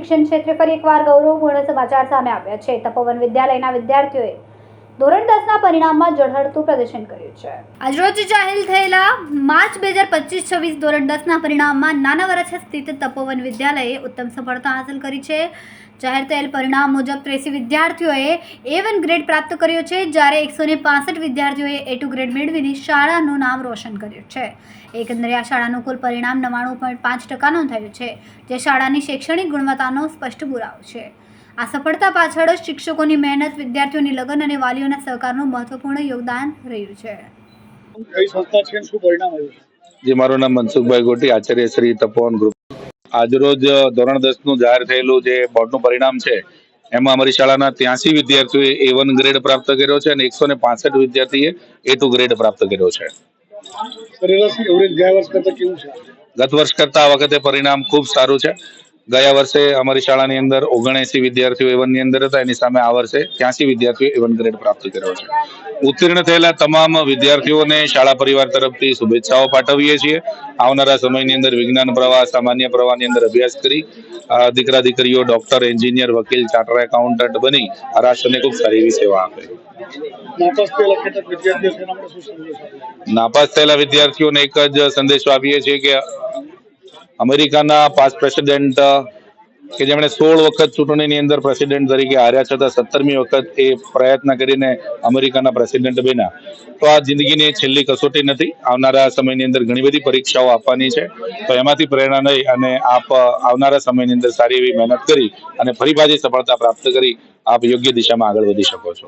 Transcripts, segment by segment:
શિક્ષણ ક્ષેત્રે ફરી એકવાર ગૌરવપૂર્ણ સમાચાર સામે આવ્યા છે. તપોવન વિદ્યાલયના વિદ્યાર્થીઓએ ધોરણ 10ના પરિણામમાં ઝળહળતું પ્રદર્શન કર્યું છે. આજરોજ જાહેર થયેલા માર્ચ 2025-26 ધોરણ 10ના પરિણામમાં નાના વરછા સ્થિત તપોવન વિદ્યાલયે ઉત્તમ સફળતા હાંસલ કરી છે. જાહેર થયેલ પરિણામ મુજબ 83 વિદ્યાર્થીઓએ A1 ગ્રેડ પ્રાપ્ત કર્યો છે, જ્યારે 165 વિદ્યાર્થીઓએ A2 ગ્રેડ મેળવીને શાળાનું નામ રોશન કર્યું છે. એકંદરે આ શાળાનું કુલ પરિણામ 99.5% નોંધાયું છે, જે શાળાની શૈક્ષણિક ગુણવત્તાનો સ્પષ્ટ પુરાવો છે. આ સફળતા પાછળ શિક્ષકોની મહેનત, વિદ્યાર્થીઓની લગન અને વાલીઓના સહકારનું મહત્વપૂર્ણ યોગદાન રહ્યું છે. મારું નામ મનસુખભાઈ ગોટી, આચાર્ય શ્રી તપોવન ગ્રુપ. આજરોજ ધોરણ 10નું જાહેર થયેલું જે બોર્ડનું પરિણામ છે, એમાં અમારી શાળાના 83 વિદ્યાર્થીઓએ A1 ગ્રેડ પ્રાપ્ત કર્યો છે અને 165 વિદ્યાર્થીએ A2 ગ્રેડ પ્રાપ્ત કર્યો છે. ગત વર્ષ કરતા આ વખતે પરિણામ ખૂબ સારું છે. ગયા વર્ષે અમારી શાળાની અંદર 79 વિદ્યાર્થીઓ A1 ની અંદર હતા, એની સામે આ વર્ષે 83 વિદ્યાર્થીઓ A1 ગ્રેડ પ્રાપ્ત કર્યો છે. ઉત્તીર્ણ થયેલા તમામ વિદ્યાર્થીઓને શાળા પરિવાર તરફથી શુભેચ્છાઓ પાઠવીએ છીએ. આવનારા સમયની અંદર વિજ્ઞાન પ્રવાહ, સામાન્ય પ્રવાહની અંદર અભ્યાસ કરી દીકરા દીકરીઓ ડોક્ટર, એન્જિનિયર, વકીલ, ચાર્ટર્ડ એકાઉન્ટન્ટ બની આ રાષ્ટ્રને ખૂબ સારી એવી સેવા આપે. નાપાસ થયેલા વિદ્યાર્થીઓને એક જ સંદેશો આપીએ છીએ કે અમેરિકાના પાસ્ટ પ્રેસિડેન્ટ કે જેમણે 16 વખત ચૂંટણીની અંદર પ્રેસિડેન્ટ તરીકે હાર્યા છતાં 17મી વખત એ પ્રયત્ન કરીને અમેરિકાના પ્રેસિડેન્ટ બન્યા. તો આ જિંદગીની છેલ્લી કસોટી નથી. આવનારા સમયની અંદર ઘણી બધી પરીક્ષાઓ આપવાની છે. તો એમાંથી પ્રેરણા લઈ અને આપ આવનારા સમયની અંદર સારી એવી મહેનત કરી અને ફરી પાછી સફળતા પ્રાપ્ત કરી આપ યોગ્ય દિશામાં આગળ વધી શકો છો.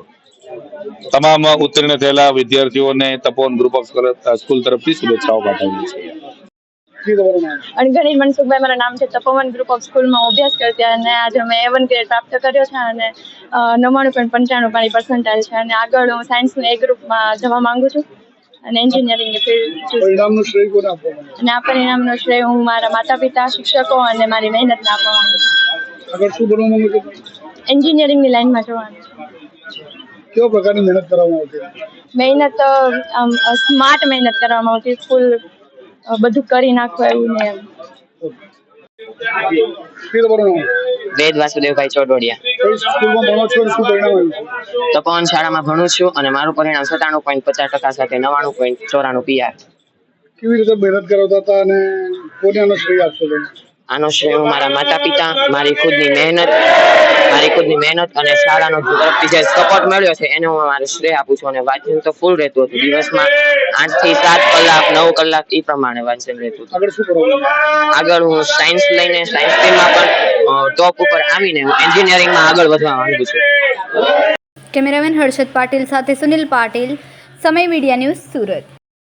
તમામ ઉત્તીર્ણ થયેલા વિદ્યાર્થીઓને તપોવન ગ્રુપ ઓફ સ્કૂલ તરફથી શુભેચ્છાઓ પાઠવીએ છીએ. અણગણી મનસુખભાઈ મારું નામ છે. તપોવન ગ્રુપ ઓફ સ્કૂલમાં અભ્યાસ કરતી અને આજે અમે A1 ગ્રેડ પ્રાપ્ત કર્યો છે અને 99.95% છે અને આગળ હું સાયન્સનું A ગ્રુપમાં જવા માંગુ છું અને એન્જિનિયરિંગની ફિલ્ડ અને આ પરિણામનો શ્રેય હું મારા માતા પિતા, શિક્ષકો અને મારી મહેનતને આપવા માંગુ છું. એન્જિનિયરિંગની લાઈનમાં જવાનું છે. કેવા પ્રકારની મહેનત કરવામાં આવતી? મહેનત સ્માર્ટ મહેનત કરવામાં આવતી. ફૂલ બધું કરી નાખો એવું ને એમ. વેદ વાસુદેવભાઈ ચોડોડિયા. તપોવન શાળામાં ભણું છું અને મારું પરિણામ 97.50% સાથે 99.94 PR. કેવી રીતે મહેનત કરાવતા હતા અને કોને આનો શ્રેય આપશો? આનો શ્રેય હું મારા માતા પિતા, મારી ખુદની મહેનત અને શાળાનો તરફથી જે સપોર્ટ મળ્યો છે એને હું મારે શ્રેય આપું છું. અને વાંચન તો ફૂલ રહેતું હતું. દિવસમાં 8 થી 7 કલાક, 9 કલાક એ પ્રમાણે વાંચન રહેતું હતું. આગળ હું સાયન્સ લઈને સાયન્સ સ્ટ્રીમમાં પણ ટોપ ઉપર આવીને હું એન્જિનિયરિંગમાં આગળ વધવા માંગુ છું. કેમેરામેન હર્ષદ પાટીલ સાથે સુનિલ પાટીલ, સમય મીડિયા ન્યૂઝ, સુરત.